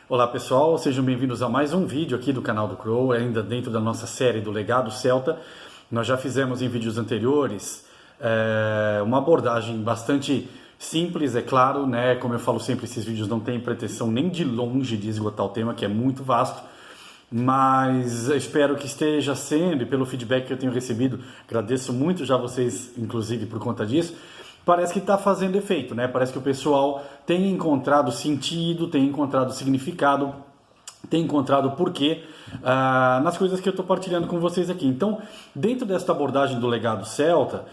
Olá pessoal, sejam bem-vindos a mais um vídeo aqui do canal do Crow, ainda dentro da nossa série do Legado Celta. Nós já fizemos em vídeos anteriores uma abordagem bastante simples, é claro, né? Como eu falo sempre, esses vídeos não têm pretensão nem de longe de esgotar o tema, que é muito vasto, mas eu espero que esteja sendo, e pelo feedback que eu tenho recebido, agradeço muito já vocês, inclusive, por conta disso. Parece que está fazendo efeito, né? Parece que o pessoal tem encontrado sentido, tem encontrado significado, tem encontrado porquê nas coisas que eu estou partilhando com vocês aqui. Então, dentro desta abordagem do legado celta,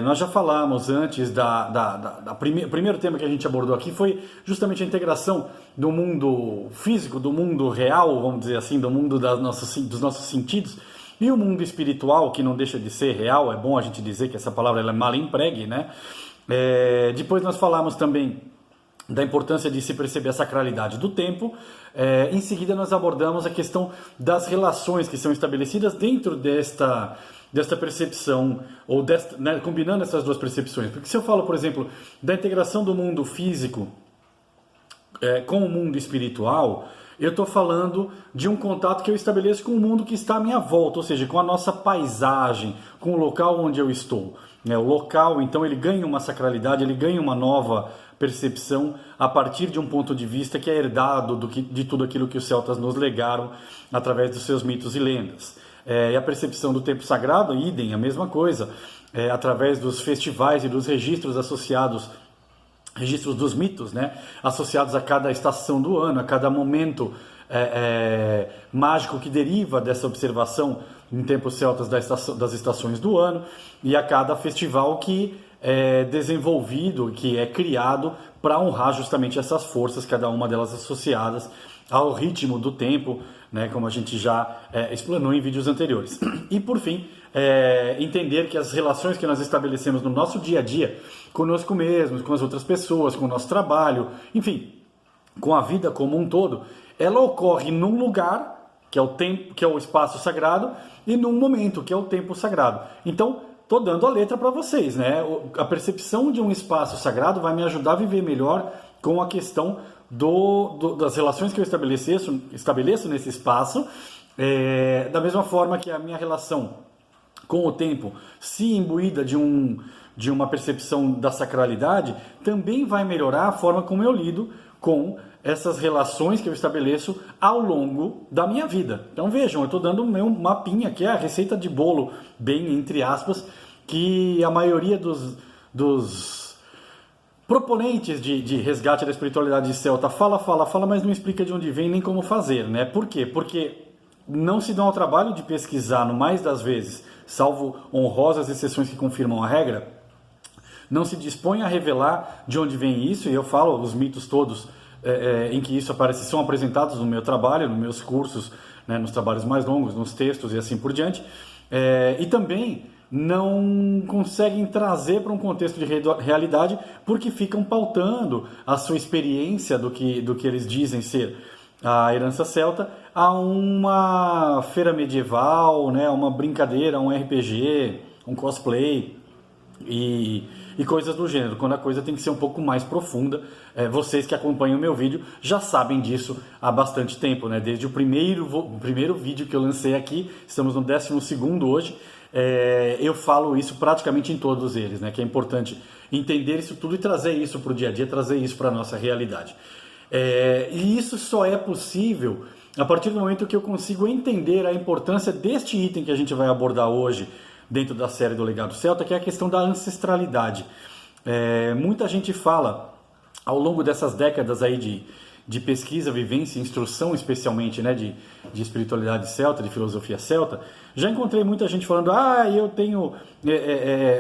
nós já falamos antes o primeiro tema que a gente abordou aqui foi justamente a integração do mundo físico, do mundo real, vamos dizer assim, do mundo dos nossos sentidos, e o mundo espiritual, que não deixa de ser real. É bom a gente dizer que essa palavra ela é mal empregue, né? Depois nós falamos também da importância de se perceber a sacralidade do tempo. Em seguida nós abordamos a questão das relações que são estabelecidas dentro desta percepção, ou né, combinando essas duas percepções. Porque se eu falo, por exemplo, da integração do mundo físico com o mundo espiritual, eu estou falando de um contato que eu estabeleço com o mundo que está à minha volta, ou seja, com a nossa paisagem, com o local onde eu estou. O local, então, ele ganha uma sacralidade, ele ganha uma nova percepção a partir de um ponto de vista que é herdado de tudo aquilo que os celtas nos legaram através dos seus mitos e lendas. E a percepção do tempo sagrado, idem, a mesma coisa, através dos festivais e dos registros associados, registros dos mitos, né, associados a cada estação do ano, a cada momento mágico que deriva dessa observação em tempos celtas das estações do ano, e a cada festival que é desenvolvido, que é criado para honrar justamente essas forças, cada uma delas associadas ao ritmo do tempo, né, como a gente já explanou em vídeos anteriores. E por fim, entender que as relações que nós estabelecemos no nosso dia a dia, conosco mesmos, com as outras pessoas, com o nosso trabalho, enfim, com a vida como um todo, ela ocorre num lugar, que é o tempo, que é o espaço sagrado, e num momento, que é o tempo sagrado. Então, estou dando a letra para vocês, né? A percepção de um espaço sagrado vai me ajudar a viver melhor com a questão das relações que eu estabeleço nesse espaço, da mesma forma que a minha relação com o tempo, se imbuída de uma percepção da sacralidade, também vai melhorar a forma como eu lido com essas relações que eu estabeleço ao longo da minha vida. Então vejam, eu estou dando o meu mapinha, que é a receita de bolo, bem entre aspas, que a maioria dos proponentes de resgate da espiritualidade celta fala, mas não explica de onde vem nem como fazer, né? Por quê? Porque não se dão ao trabalho de pesquisar, no mais das vezes, salvo honrosas exceções que confirmam a regra, não se dispõe a revelar de onde vem isso, e eu falo, os mitos todos em que isso aparece são apresentados no meu trabalho, nos meus cursos, né, nos trabalhos mais longos, nos textos e assim por diante, e também não conseguem trazer para um contexto de realidade porque ficam pautando a sua experiência do que eles dizem ser a herança celta a uma feira medieval, né, uma brincadeira, um RPG, um cosplay e coisas do gênero, quando a coisa tem que ser um pouco mais profunda. Vocês que acompanham o meu vídeo já sabem disso há bastante tempo, né? Desde o primeiro vídeo que eu lancei aqui, estamos no 12º hoje, eu falo isso praticamente em todos eles, né? Que é importante entender isso tudo e trazer isso para o dia a dia, trazer isso para a nossa realidade. E isso só é possível a partir do momento que eu consigo entender a importância deste item que a gente vai abordar hoje dentro da série do Legado Celta, que é a questão da ancestralidade. Muita gente fala, ao longo dessas décadas aí de pesquisa, vivência e instrução, especialmente, né, de espiritualidade celta, de filosofia celta, já encontrei muita gente falando: eu tenho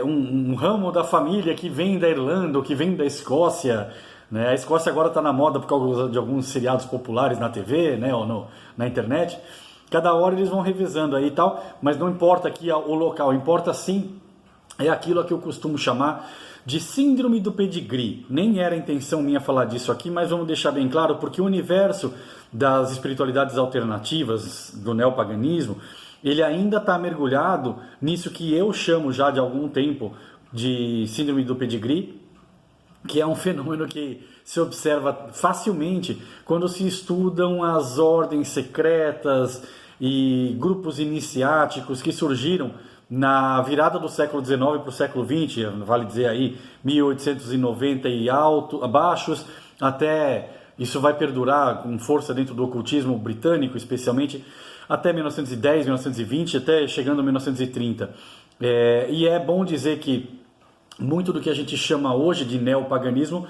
um ramo da família que vem da Irlanda, ou que vem da Escócia, né? A Escócia agora está na moda por causa de alguns seriados populares na TV, né, ou na internet. Cada hora eles vão revezando aí e tal, mas não importa aqui o local, importa sim aquilo que eu costumo chamar de síndrome do pedigree. Nem era a intenção minha falar disso aqui, mas vamos deixar bem claro, porque o universo das espiritualidades alternativas, do neopaganismo, ele ainda está mergulhado nisso que eu chamo já de algum tempo de síndrome do pedigree, que é um fenômeno que se observa facilmente quando se estudam as ordens secretas e grupos iniciáticos que surgiram na virada do século XIX para o século XX, vale dizer aí 1890 e abaixos, até isso vai perdurar com força dentro do ocultismo britânico, especialmente até 1910, 1920, até chegando a 1930. E é bom dizer que muito do que a gente chama hoje de neopaganismo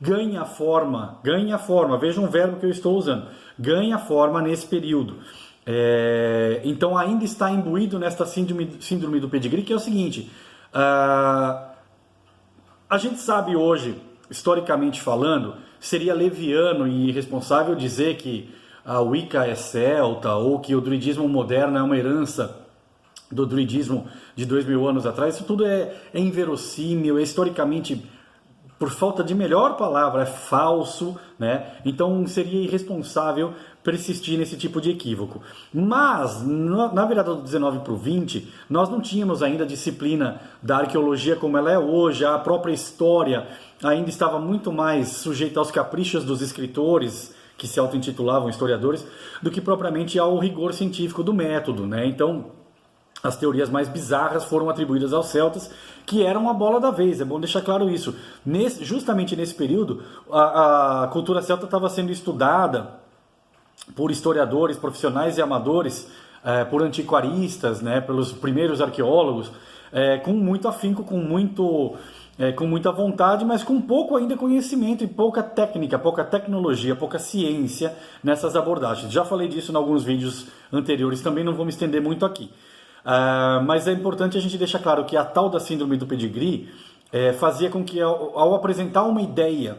ganha forma, veja um verbo que eu estou usando, ganha forma nesse período. Então ainda está imbuído nesta síndrome do pedigree, que é o seguinte, a gente sabe hoje, historicamente falando, seria leviano e irresponsável dizer que a Wicca é celta ou que o druidismo moderno é uma herança do druidismo de 2000 anos atrás. Isso tudo é inverossímil, é historicamente, por falta de melhor palavra, é falso, né? Então seria irresponsável persistir nesse tipo de equívoco. Mas, na virada do 19 para o 20, nós não tínhamos ainda a disciplina da arqueologia como ela é hoje, a própria história ainda estava muito mais sujeita aos caprichos dos escritores, que se auto-intitulavam historiadores, do que propriamente ao rigor científico do método, né? Então, as teorias mais bizarras foram atribuídas aos celtas, que eram a bola da vez, é bom deixar claro isso. Justamente nesse período, a cultura celta estava sendo estudada por historiadores profissionais e amadores, por antiquaristas, né, pelos primeiros arqueólogos, com muito afinco, com muita vontade, mas com pouco ainda conhecimento e pouca técnica, pouca tecnologia, pouca ciência nessas abordagens. Já falei disso em alguns vídeos anteriores, também não vou me estender muito aqui. Mas é importante a gente deixar claro que a tal da síndrome do pedigree fazia com que ao apresentar uma ideia,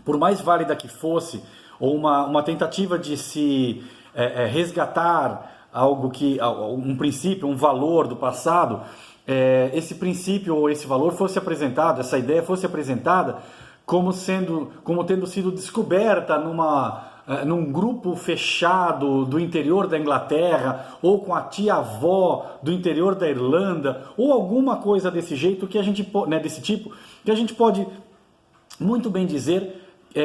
por mais válida que fosse, ou uma tentativa de se resgatar um princípio, um valor do passado, esse princípio ou esse valor fosse apresentado, essa ideia fosse apresentada como tendo sido descoberta num grupo fechado do interior da Inglaterra, ou com a tia-avó do interior da Irlanda, ou alguma coisa desse jeito, desse tipo, que a gente pode muito bem dizer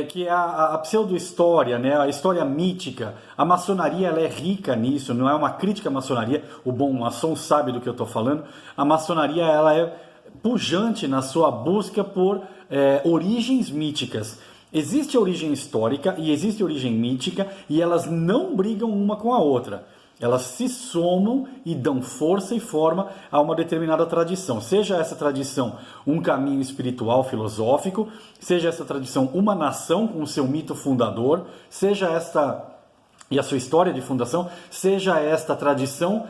que a pseudo-história, né, a história mítica, a maçonaria ela é rica nisso, não é uma crítica à maçonaria, o bom maçom sabe do que eu estou falando, a maçonaria ela é pujante na sua busca por origens míticas. Existe a origem histórica e existe a origem mítica, e elas não brigam uma com a outra. Elas se somam e dão força e forma a uma determinada tradição. Seja essa tradição um caminho espiritual, filosófico, seja essa tradição uma nação com o seu mito fundador, seja esta e a sua história de fundação, seja esta tradição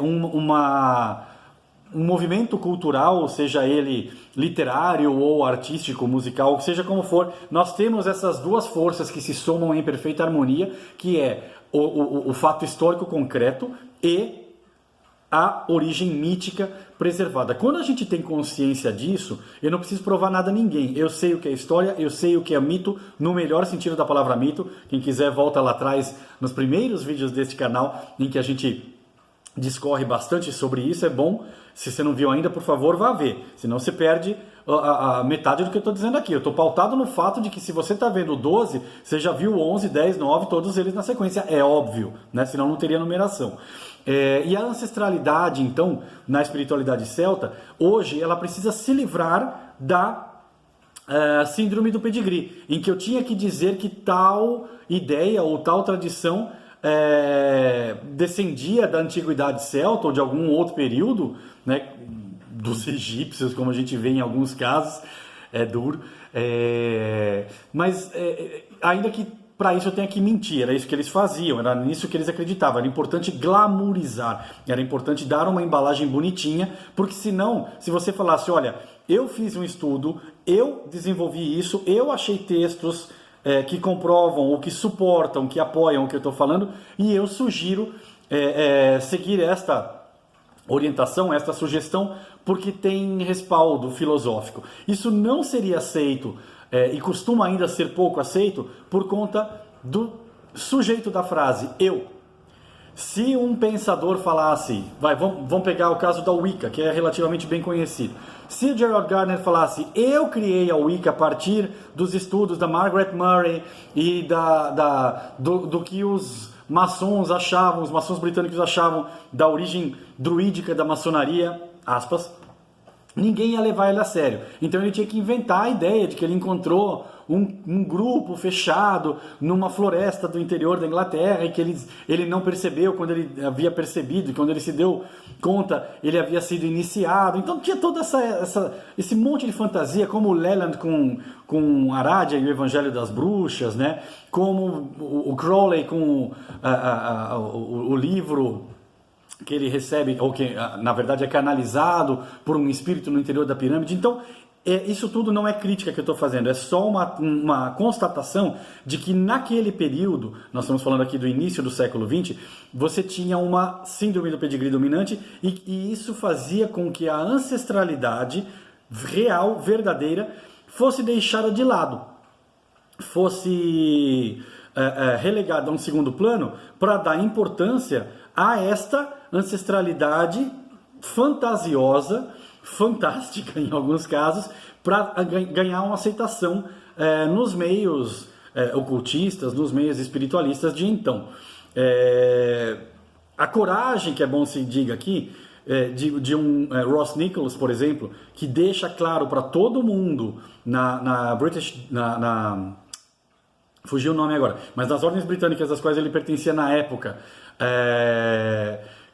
um movimento cultural, seja ele literário ou artístico, musical, seja como for, nós temos essas duas forças que se somam em perfeita harmonia, que é o fato histórico concreto e a origem mítica preservada. Quando a gente tem consciência disso, eu não preciso provar nada a ninguém. Eu sei o que é história, eu sei o que é mito, no melhor sentido da palavra mito. Quem quiser volta lá atrás, nos primeiros vídeos deste canal, em que a gente discorre bastante sobre isso, é bom. Se você não viu ainda, por favor, vá ver. Senão você perde a metade do que eu estou dizendo aqui. Eu estou pautado no fato de que se você está vendo o 12, você já viu o 11, 10, 9, todos eles na sequência. É óbvio, né? Senão não teria numeração. E a ancestralidade, então, na espiritualidade celta, hoje ela precisa se livrar da síndrome do pedigree, em que eu tinha que dizer que tal ideia ou tal tradição descendia da antiguidade celta ou de algum outro período, né, dos egípcios, como a gente vê em alguns casos, é duro, mas ainda que para isso eu tenha que mentir, era isso que eles faziam, era nisso que eles acreditavam, era importante glamourizar, era importante dar uma embalagem bonitinha, porque senão, se você falasse, olha, eu fiz um estudo, eu desenvolvi isso, eu achei textos que comprovam, ou que suportam, que apoiam o que eu estou falando, e eu sugiro seguir esta orientação, esta sugestão, porque tem respaldo filosófico. Isso não seria aceito, e costuma ainda ser pouco aceito, por conta do sujeito da frase, eu. Se um pensador falasse, vamos pegar o caso da Wicca, que é relativamente bem conhecido. Se o Gerald Gardner falasse, eu criei a Wicca a partir dos estudos da Margaret Murray e do que os maçons achavam, os maçons britânicos achavam da origem druídica da maçonaria, aspas, ninguém ia levar ele a sério. Então ele tinha que inventar a ideia de que ele encontrou um grupo fechado numa floresta do interior da Inglaterra e que ele não percebeu quando ele havia percebido, e quando ele se deu conta, ele havia sido iniciado. Então tinha todo esse monte de fantasia, como o Leland com Aradia e o Evangelho das Bruxas, né? Como o Crowley com o livro que ele recebe, ou que na verdade é canalizado por um espírito no interior da pirâmide. Então, isso tudo não é crítica que eu estou fazendo, é só uma constatação de que naquele período, nós estamos falando aqui do início do século XX, você tinha uma síndrome do pedigree dominante e isso fazia com que a ancestralidade real, verdadeira, fosse deixada de lado, fosse relegada a um segundo plano para dar importância a esta ancestralidade fantasiosa, fantástica em alguns casos, para ganhar uma aceitação nos meios ocultistas, nos meios espiritualistas de então. A coragem, que é bom se diga aqui, de um Ross Nichols, por exemplo, que deixa claro para todo mundo na British... fugiu o nome agora, mas nas ordens britânicas das quais ele pertencia na época,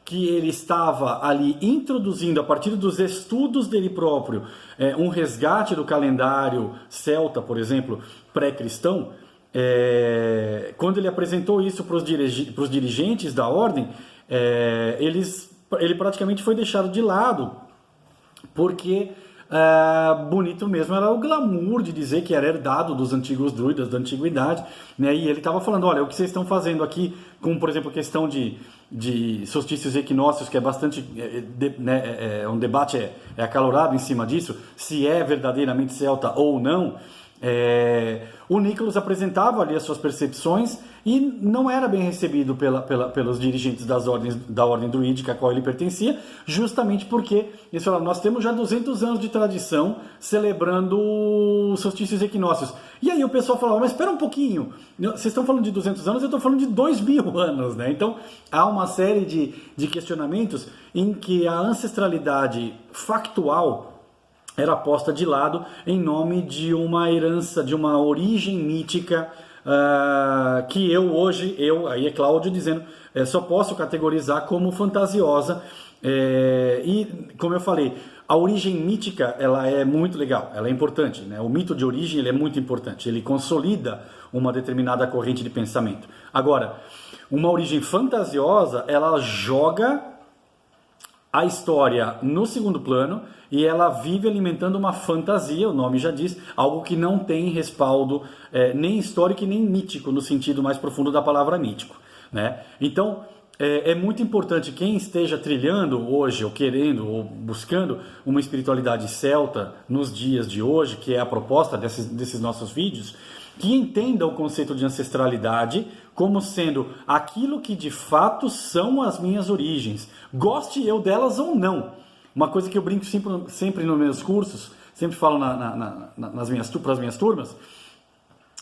que ele estava ali introduzindo, a partir dos estudos dele próprio, um resgate do calendário celta, por exemplo, pré-cristão. Quando ele apresentou isso para os dirigentes da ordem, ele praticamente foi deixado de lado, porque bonito mesmo era o glamour de dizer que era herdado dos antigos druidas da antiguidade, né? E ele estava falando, olha, o que vocês estão fazendo aqui, com, por exemplo, a questão de solstícios e equinócios, que é bastante, um debate acalorado em cima disso, se é verdadeiramente celta ou não. O Nicholas apresentava ali as suas percepções e não era bem recebido pelos dirigentes da ordem druídica a qual ele pertencia, justamente porque eles falaram, nós temos já 200 anos de tradição celebrando solstícios e equinócios. E aí o pessoal falava, mas espera um pouquinho, vocês estão falando de 200 anos, eu estou falando de 2000 anos, né? Então há uma série de questionamentos em que a ancestralidade factual era posta de lado em nome de uma herança, de uma origem mítica, que aí é Cláudio dizendo, só posso categorizar como fantasiosa. E, como eu falei, a origem mítica ela é muito legal, ela é importante, né? O mito de origem ele é muito importante, ele consolida uma determinada corrente de pensamento. Agora, uma origem fantasiosa, ela joga a história no segundo plano e ela vive alimentando uma fantasia, o nome já diz, algo que não tem respaldo nem histórico e nem mítico, no sentido mais profundo da palavra mítico, né? Então, é muito importante quem esteja trilhando hoje, ou querendo, ou buscando uma espiritualidade celta nos dias de hoje, que é a proposta desses nossos vídeos, que entenda o conceito de ancestralidade como sendo aquilo que de fato são as minhas origens, goste eu delas ou não. Uma coisa que eu brinco sempre nos meus cursos, sempre falo para as minhas turmas,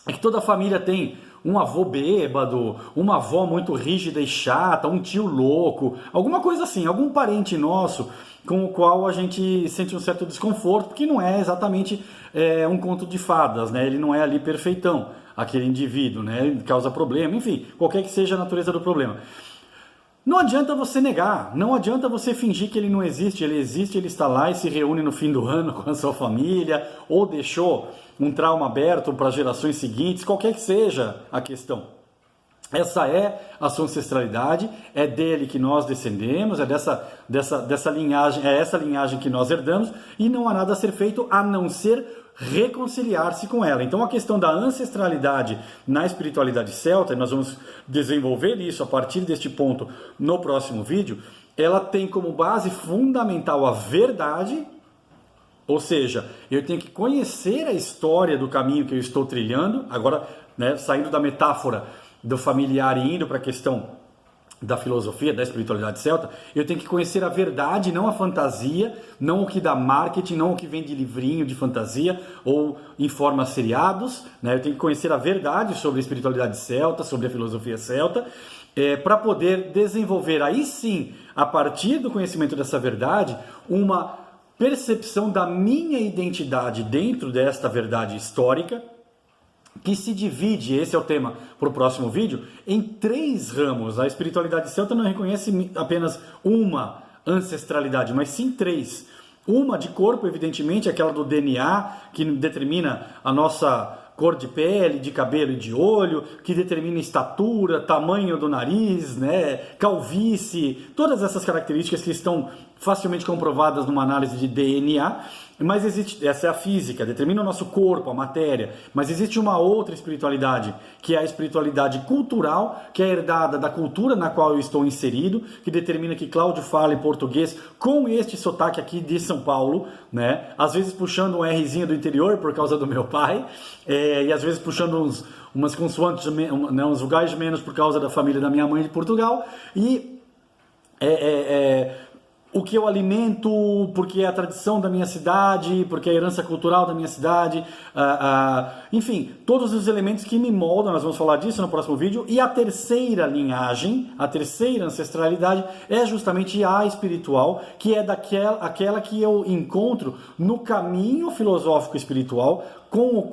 é que toda família tem um avô bêbado, uma avó muito rígida e chata, um tio louco, alguma coisa assim, algum parente nosso com o qual a gente sente um certo desconforto, porque não é exatamente um conto de fadas, né? Ele não é ali perfeitão, aquele indivíduo, né? Ele causa problema, enfim, qualquer que seja a natureza do problema. Não adianta você negar, não adianta você fingir que ele não existe, ele está lá e se reúne no fim do ano com a sua família, ou deixou um trauma aberto para gerações seguintes, qualquer que seja a questão. Essa é a sua ancestralidade, é dele que nós descendemos, é dessa linhagem, é essa linhagem que nós herdamos, e não há nada a ser feito a não ser reconciliar-se com ela. Então a questão da ancestralidade na espiritualidade celta, e nós vamos desenvolver isso a partir deste ponto no próximo vídeo, ela tem como base fundamental a verdade, ou seja, eu tenho que conhecer a história do caminho que eu estou trilhando, agora, né, saindo da metáfora do familiar e indo para a questão da filosofia, da espiritualidade celta, eu tenho que conhecer a verdade, não a fantasia, não o que dá marketing, não o que vem de livrinho de fantasia ou informa seriados, né? Eu tenho que conhecer a verdade sobre a espiritualidade celta, sobre a filosofia celta, para poder desenvolver aí sim, a partir do conhecimento dessa verdade, uma percepção da minha identidade dentro desta verdade histórica, que se divide, esse é o tema para o próximo vídeo, em 3 ramos. A espiritualidade celta não reconhece apenas uma ancestralidade, mas sim 3. Uma de corpo, evidentemente, aquela do DNA, que determina a nossa cor de pele, de cabelo e de olho, que determina estatura, tamanho do nariz, né, calvície, todas essas características que estão facilmente comprovadas numa análise de DNA. Mas existe, essa é a física, determina o nosso corpo, a matéria, mas existe uma outra espiritualidade, que é a espiritualidade cultural, que é herdada da cultura na qual eu estou inserido, que determina que Cláudio fala em português com este sotaque aqui de São Paulo, né? Às vezes puxando um Rzinho do interior por causa do meu pai, e às vezes puxando umas consoantes, uns vogais menos por causa da família da minha mãe de Portugal, e o que eu alimento, porque é a tradição da minha cidade, porque é a herança cultural da minha cidade, enfim, todos os elementos que me moldam, nós vamos falar disso no próximo vídeo. E a terceira linhagem, a terceira ancestralidade é justamente a espiritual, que é aquela que eu encontro no caminho filosófico espiritual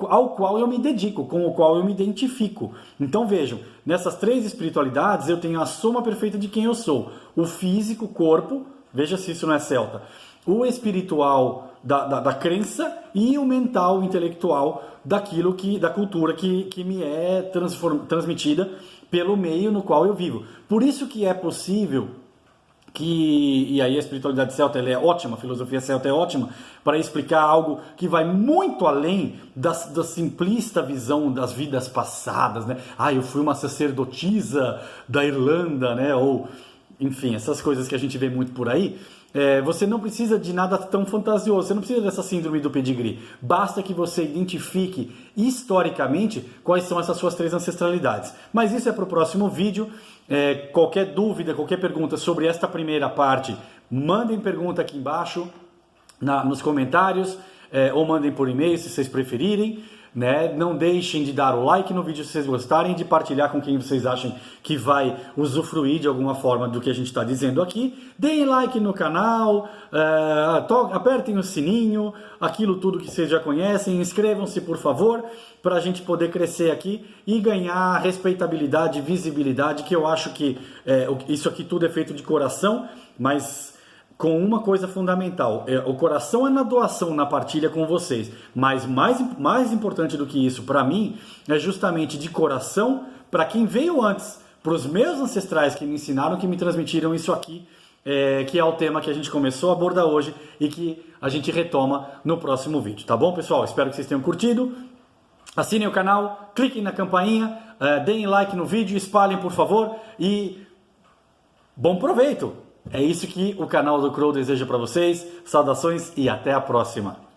ao qual eu me dedico, com o qual eu me identifico. Então vejam, nessas 3 espiritualidades eu tenho a soma perfeita de quem eu sou: o físico, corpo, veja se isso não é celta, o espiritual da crença e o mental, intelectual daquilo da cultura que me é transmitida pelo meio no qual eu vivo. Por isso que é possível e aí a espiritualidade celta ela é ótima, a filosofia celta é ótima para explicar algo que vai muito além da simplista visão das vidas passadas, né? Eu fui uma sacerdotisa da Irlanda, né? Ou enfim, essas coisas que a gente vê muito por aí. Você não precisa de nada tão fantasioso, você não precisa dessa síndrome do pedigree. Basta que você identifique historicamente quais são essas suas 3 ancestralidades. Mas isso é para o próximo vídeo. Qualquer dúvida, qualquer pergunta sobre esta primeira parte, mandem pergunta aqui embaixo nos comentários, ou mandem por e-mail se vocês preferirem. Né? Não deixem de dar o like no vídeo se vocês gostarem, de partilhar com quem vocês acham que vai usufruir de alguma forma do que a gente está dizendo aqui. Deem like no canal, apertem o sininho, aquilo tudo que vocês já conhecem. Inscrevam-se, por favor, para a gente poder crescer aqui e ganhar respeitabilidade, visibilidade, que eu acho que isso aqui tudo é feito de coração, mas com uma coisa fundamental: o coração é na doação, na partilha com vocês, mas mais importante do que isso para mim é justamente de coração para quem veio antes, para os meus ancestrais que me ensinaram, que me transmitiram isso aqui, que é o tema que a gente começou a abordar hoje e que a gente retoma no próximo vídeo, tá bom, pessoal? Espero que vocês tenham curtido. Assinem o canal, cliquem na campainha, deem like no vídeo, espalhem, por favor, e bom proveito! É isso que o canal do Crow deseja para vocês. Saudações e até a próxima!